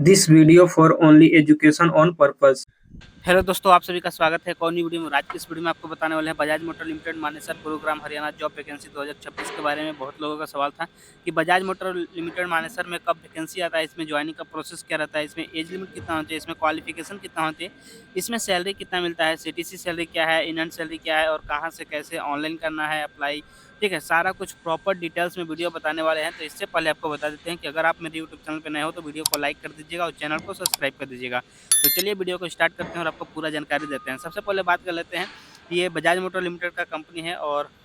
This video for only education on purpose। Hello दोस्तों, आप सभी का स्वागत है एक और नई वीडियो में। आज की इस वीडियो में आपको बताने वाले हैं Bajaj motor limited Manesar Gurugram Haryana job vacancy 2026 के बारे में। बहुत लोगों का सवाल था कि बजाज मोटर लिमिटेड मानेसर में कब वैकेंसी आता है, इसमें ज्वाइनिंग का प्रोसेस क्या रहता है, इसमें एज लिमिट कितना होती है, इसमें क्वालिफिकेशन कितना होती है, इसमें सैलरी कितना मिलता है, सीटीसी सैलरी क्या है, इन हैंड सैलरी क्या है और कहाँ से कैसे ऑनलाइन करना है अप्लाई। ठीक है, सारा कुछ प्रॉपर डिटेल्स में वीडियो बताने वाले हैं। तो इससे पहले आपको बता देते हैं कि अगर आप मेरे यूट्यूब चैनल पर नए हो तो वीडियो को लाइक कर दीजिएगा और चैनल को सब्सक्राइब कर दीजिएगा। तो चलिए वीडियो को स्टार्ट करते हैं और आपको पूरा जानकारी देते हैं। सबसे पहले बात कर लेते हैं, ये बजाज मोटर लिमिटेड का कंपनी है और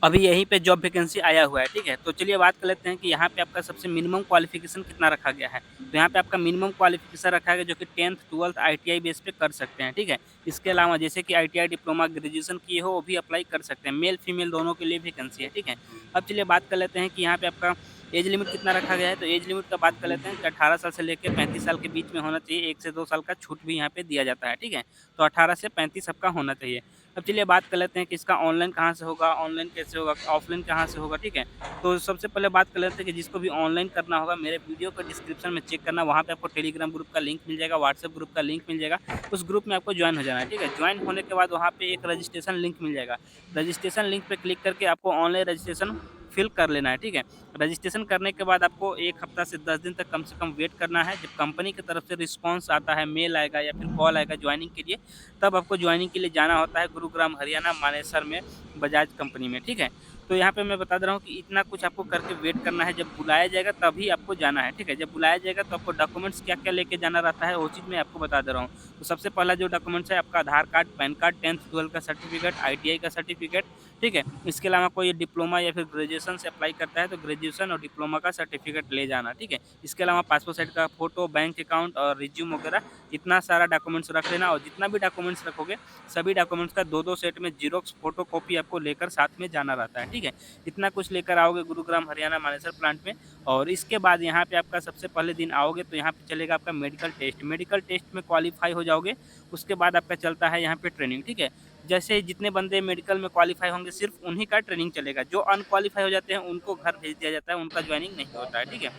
अभी यहीं पे जॉब वैकेंसी आया हुआ है। ठीक है, तो चलिए बात कर लेते हैं कि यहाँ पे आपका सबसे मिनिमम क्वालिफिकेशन कितना रखा गया है। तो यहाँ पे आपका मिनिमम क्वालिफिकेशन रखा गया जो कि 10th 12th ITI बेस पे कर सकते हैं। ठीक है, इसके अलावा जैसे कि ITI डिप्लोमा ग्रेजुएशन किए हो वो भी अप्लाई कर सकते हैं। मेल फीमेल दोनों के लिए वैकेंसी है। ठीक है, अब चलिए बात कर लेते हैं कि यहाँ पे आपका एज लिमिट कितना रखा गया है। तो एज लिमिट का बात कर लेते हैं कि 18 साल से लेकर 35 साल के बीच में होना चाहिए। 1 से 2 साल का छूट भी यहाँ पे दिया जाता है। ठीक है, तो 18 से 35 सबका होना चाहिए। अब चलिए बात कर लेते हैं कि इसका ऑनलाइन कहाँ से होगा, ऑनलाइन कैसे होगा, ऑफलाइन कहाँ से होगा। ठीक है, तो सबसे पहले बात कर लेते हैं कि जिसको भी ऑनलाइन करना होगा मेरे वीडियो का डिस्क्रिप्शन में चेक करना, वहाँ पे आपको टेलीग्राम ग्रुप का लिंक मिल जाएगा, व्हाट्सएप ग्रुप का लिंक मिल जाएगा। उस ग्रुप में आपको ज्वाइन हो जाना है। ठीक है, ज्वाइन होने के बाद वहाँ पे एक रजिस्ट्रेशन लिंक मिल जाएगा। रजिस्ट्रेशन लिंक पे क्लिक करके आपको ऑनलाइन रजिस्ट्रेशन फिल कर लेना है। ठीक है, रजिस्ट्रेशन करने के बाद आपको 1 हफ्ता से 10 दिन तक कम से कम वेट करना है। जब कंपनी की तरफ से रिस्पांस आता है, मेल आएगा या फिर कॉल आएगा ज्वाइनिंग के लिए, तब आपको ज्वाइनिंग के लिए जाना होता है गुरुग्राम हरियाणा मानेसर में बजाज कंपनी में। ठीक है, तो यहाँ पे मैं बता दे रहा हूँ कि इतना कुछ आपको करके वेट करना है। जब बुलाया जाएगा तभी आपको जाना है। ठीक है, जब बुलाया जाएगा तो आपको डॉक्यूमेंट्स क्या क्या लेके जाना रहता है वो चीज़ मैं आपको बता दे रहा हूँ। तो सबसे पहला जो डॉक्यूमेंट्स है आपका आधार कार्ड, पैन कार्ड, 10th 12 का सर्टिफिकेट, ITI का सर्टिफिकेट। ठीक है, इसके अलावा कोई डिप्लोमा या फिर ग्रेजुएशन से अप्लाई करता है तो ग्रेजुएशन और डिप्लोमा का सर्टिफिकेट ले जाना। ठीक है, इसके अलावा पासपोर्ट साइज का फोटो, बैंक अकाउंट और रिज्यूम वगैरह इतना सारा डॉक्यूमेंट्स रख लेना। और जितना भी डॉक्यूमेंट्स रखोगे सभी डॉक्यूमेंट्स का 2-2 सेट में जीरोक्स फोटो कॉपी आपको लेकर साथ में जाना रहता है। ठीक है, इतना कुछ लेकर आओगे गुरुग्राम हरियाणा मानेसर प्लांट में। और इसके बाद यहाँ पे आपका सबसे पहले दिन आओगे तो यहाँ पे चलेगा आपका मेडिकल टेस्ट। मेडिकल टेस्ट में क्वालिफाई हो जाओगे उसके बाद आपका चलता है यहाँ पे ट्रेनिंग। ठीक है, जैसे जितने बंदे मेडिकल में क्वालिफाई होंगे सिर्फ उन्हीं का ट्रेनिंग चलेगा। जो अनक्वालिफाई हो जाते हैं उनको घर भेज दिया जाता है, उनका ज्वाइनिंग नहीं होता है। ठीक है,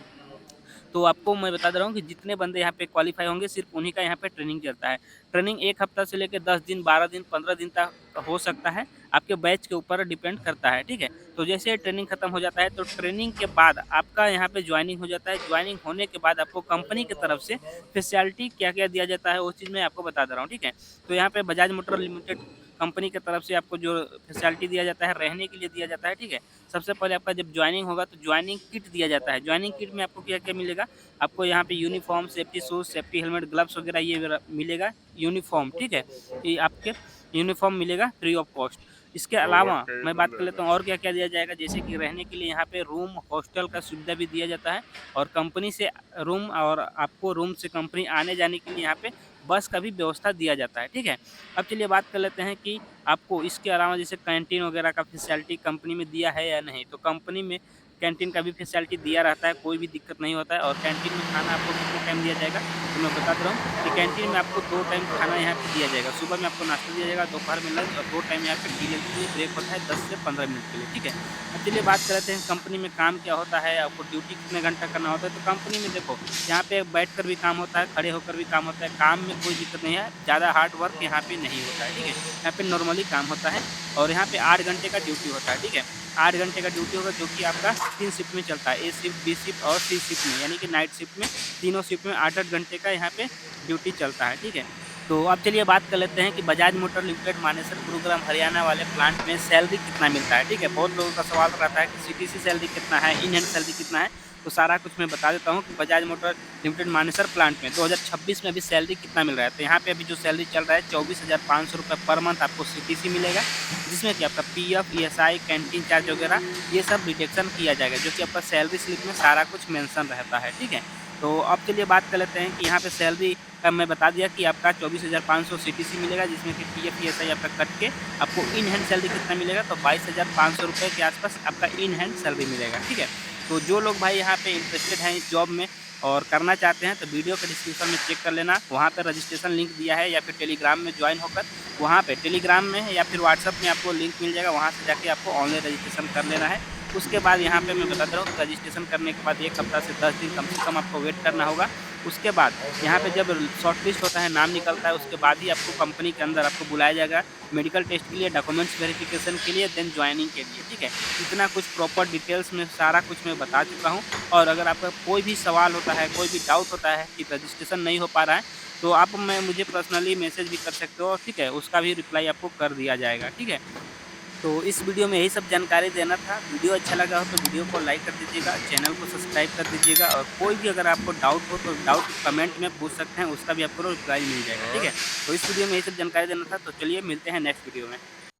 तो आपको मैं बता दे रहा हूँ कि जितने बंदे यहाँ पे क्वालिफाई होंगे सिर्फ उन्हीं का यहाँ पे ट्रेनिंग चलता है। ट्रेनिंग 1 हफ्ता से लेकर 10 दिन, 12 दिन, 15 दिन तक हो सकता है, आपके बैच के ऊपर डिपेंड करता है। ठीक है, तो जैसे ट्रेनिंग खत्म हो जाता है तो ट्रेनिंग के बाद आपका यहाँ पे ज्वाइनिंग हो जाता है। ज्वाइनिंग होने के बाद आपको कंपनी की तरफ से फैसिलिटी क्या क्या दिया जाता है वो चीज़ मैं आपको बता दे रहा हूँ। ठीक है, तो यहाँ पे बजाज मोटर लिमिटेड कंपनी की तरफ से आपको जो फैसिलिटी दिया जाता है रहने के लिए दिया जाता है। ठीक है, सबसे पहले आपका जब ज्वाइनिंग होगा तो ज्वाइनिंग किट दिया जाता है। ज्वाइनिंग किट में आपको क्या क्या मिलेगा, आपको यहाँ पे uniform, safety shoes, safety helmet, gloves वगैरह ये मिलेगा। यूनिफॉर्म, ठीक है, ये आपके यूनिफॉर्म मिलेगा फ्री ऑफ कॉस्ट। इसके अलावा मैं बात कर लेता हूँ और क्या क्या दिया जाएगा, जैसे कि रहने के लिए यहाँ पे रूम, हॉस्टल का सुविधा भी दिया जाता है और कंपनी से रूम और आपको रूम से कंपनी आने जाने के लिए यहाँ पे बस का भी व्यवस्था दिया जाता है। ठीक है, अब चलिए बात कर लेते हैं कि आपको इसके अलावा जैसे कैंटीन वगैरह का फैसिलिटी कंपनी में दिया है या नहीं। तो कंपनी में कैंटीन का भी फैसिलिटी दिया रहता है, कोई भी दिक्कत नहीं होता है। और कैंटीन में खाना आपको कितने टाइम दिया जाएगा तो मैं बता दे रहा हूँ कि कैंटीन में आपको 2 टाइम खाना यहाँ पे दिया जाएगा। सुबह में आपको नाश्ता दिया जाएगा, दोपहर में लंच और 2 टाइम यहाँ पे डिनर के लिए ब्रेक होता है 10 से 15 मिनट के लिए। ठीक है, अब चलिए बात करते हैं कंपनी में काम क्या होता है, आपको ड्यूटी कितने घंटा करना होता है। तो कंपनी में देखो यहाँ पे बैठ कर भी काम होता है, खड़े होकर भी काम होता है। काम में कोई दिक्कत नहीं है, ज़्यादा हार्ड वर्क यहाँ पे नहीं होता है। ठीक है, यहाँ पे नॉर्मली काम होता है और यहाँ पे 8 घंटे का ड्यूटी होता है। ठीक है, 8 घंटे का ड्यूटी होगा जो कि आपका 3 शिफ्ट में चलता है, ए शिफ्ट, बी शिफ्ट और सी शिफ्ट में, यानी कि नाइट शिफ्ट में। तीनों शिफ्ट में 8-8 घंटे का यहाँ पे ड्यूटी चलता है। ठीक है, तो अब चलिए बात कर लेते हैं कि बजाज मोटर लिमिटेड मानेसर गुरुग्राम हरियाणा वाले प्लांट में सैलरी कितना मिलता है। ठीक है, बहुत लोगों का सवाल रहता है कि सीटीसी सैलरी कितना है, इन हैंड सैलरी कितना है। तो सारा कुछ मैं बता देता हूँ कि Bajaj motor limited Manesar plant में 2026 में अभी सैलरी कितना मिल रहा है। तो यहाँ पे अभी जो सैलरी चल रहा है 24,500 रुपये पर मंथ आपको सीटीसी मिलेगा, जिसमें कि आपका पीएफ, ईएसआई, कैंटीन चार्ज वगैरह ये सब डिडक्शन किया जाएगा, जो कि आपका सैलरी स्लिप में सारा कुछ मेंशन रहता है। ठीक है, तो अब चलिए बात कर लेते हैं कि यहाँ पे सैलरी का मैं बता दिया कि आपका 24,500 सीटीसी मिलेगा, जिसमें कि पीएफ, ईएसआई आपका कट के आपको इन हैंड सैलरी कितना मिलेगा तो 22,500 रुपये के आसपास आपका इन हैंड सैलरी मिलेगा। ठीक है, तो जो लोग भाई यहाँ पे इंटरेस्टेड हैं इस जॉब में और करना चाहते हैं तो वीडियो के डिस्क्रिप्शन में चेक कर लेना, वहाँ पर रजिस्ट्रेशन लिंक दिया है, या फिर टेलीग्राम में ज्वाइन होकर वहाँ पे टेलीग्राम में या फिर व्हाट्सअप में आपको लिंक मिल जाएगा, वहाँ से जाके आपको ऑनलाइन रजिस्ट्रेशन कर लेना है। उसके बाद यहाँ पे मैं बता दे रहा हूँ रजिस्ट्रेशन करने के बाद 1 हफ्ता से 10 दिन कम से कम आपको वेट करना होगा। उसके बाद यहाँ पे जब शॉर्ट लिस्ट होता है, नाम निकलता है, उसके बाद ही आपको कंपनी के अंदर आपको बुलाया जाएगा मेडिकल टेस्ट के लिए, डॉक्यूमेंट्स वेरिफिकेशन के लिए, देन जॉइनिंग के लिए, ठीक है। इतना कुछ प्रॉपर डिटेल्स में सारा कुछ मैं बता चुका हूँ। और अगर आपका कोई भी सवाल होता है, कोई भी डाउट होता है कि रजिस्ट्रेशन नहीं हो पा रहा है, तो आप मैं मुझे पर्सनली मैसेज भी कर सकते हो, ठीक है, उसका भी रिप्लाई आपको कर दिया जाएगा, ठीक है। तो इस वीडियो में यही सब जानकारी देना था। वीडियो अच्छा लगा हो तो वीडियो को लाइक कर दीजिएगा, चैनल को सब्सक्राइब कर दीजिएगा, और कोई भी अगर आपको डाउट हो तो डाउट कमेंट में पूछ सकते हैं, उसका भी आपको रिप्लाई मिल जाएगा, ठीक है। तो इस वीडियो में यही सब जानकारी देना था, तो चलिए मिलते हैं नेक्स्ट वीडियो में।